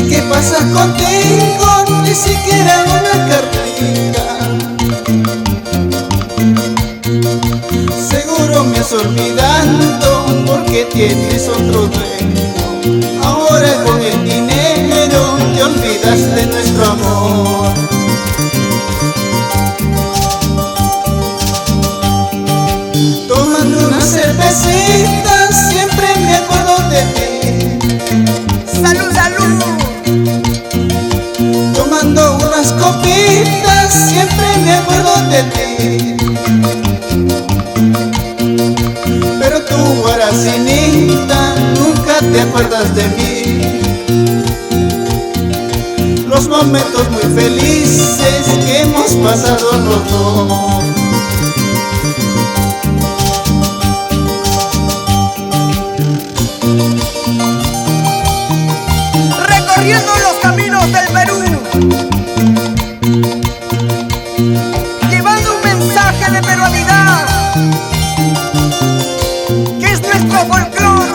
¿qué pasa contigo? Ni siquiera una cartita. Seguro me has olvidado porque tienes otro dueño. Ahora con el dinero te olvidas de nuestro amor. Tomando una cervecita siempre me acuerdo de ti. ¡Salud, salud! Tomando unas copitas siempre me acuerdo de ti. Pero tú, Guaracinita, nunca te acuerdas de mí. Los momentos muy felices que hemos pasado los dos. Recorriendo los caminos del Perú, llevando un mensaje de peruanidad, que es nuestro folclor.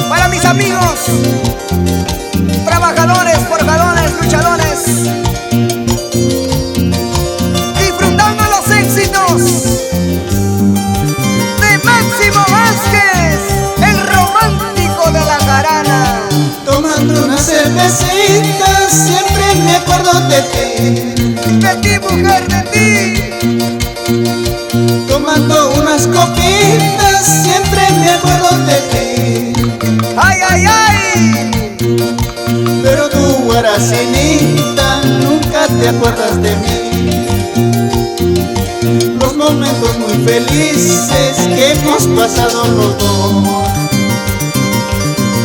Para mis amigos, trabajadores, forjadores, luchadores, disfrutando los éxitos de Máximo Vázquez, el romántico de la jarana. Tomando una cervecita siempre me acuerdo de ti. De ti, mujer, de ti. Tomando unas copitas siempre me acuerdo de ti. ¡Ay, ay, ay! Pero tú, Guaracinita, nunca te acuerdas de mí. Los momentos muy felices que hemos pasado los dos.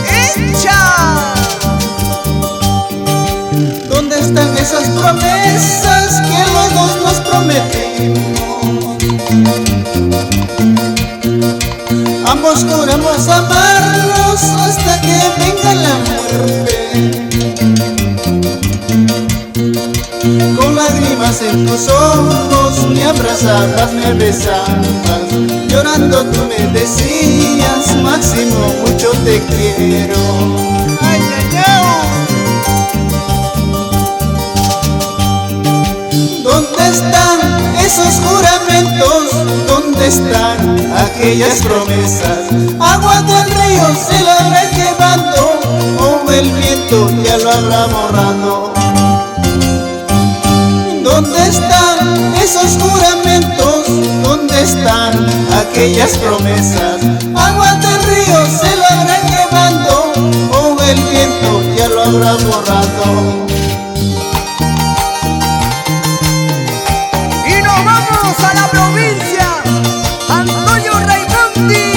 ¡Echa! ¿Dónde están esas promesas que los dos nos prometimos? Ambos juramos amarnos hasta que venga la muerte. Con lágrimas en tus ojos me abrazabas, me besabas. Llorando tú me decías, Máximo, mucho te quiero. ¡Ay, ay, ay! ¿Dónde están esos juramentos? ¿Dónde están aquellas promesas? Agua del río se la habrá llevado, o el viento ya lo habrá borrado. ¿Dónde están esos juramentos? ¿Dónde están aquellas promesas? Agua del río se la habrá llevado, o el viento ya lo habrá borrado. Y nos vamos a la provincia, Antonio Raimondi,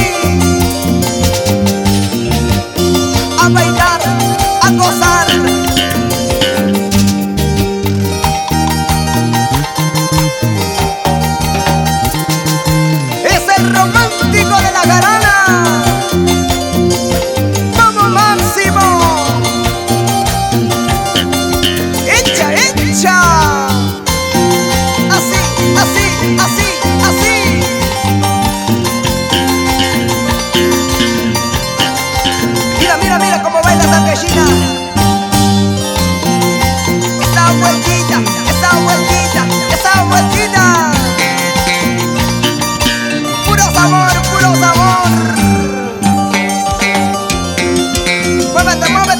a bailar, a gozar. Es el romántico de la jarana. ¡Vamos, Máximo! ¡Echa, echa! Así, así, así, así. Mira, mira, mira cómo baila esa gallina. Esa vueltita, esa vueltita, esa vueltita. Puro sabor, puro sabor. Muévete, muévete.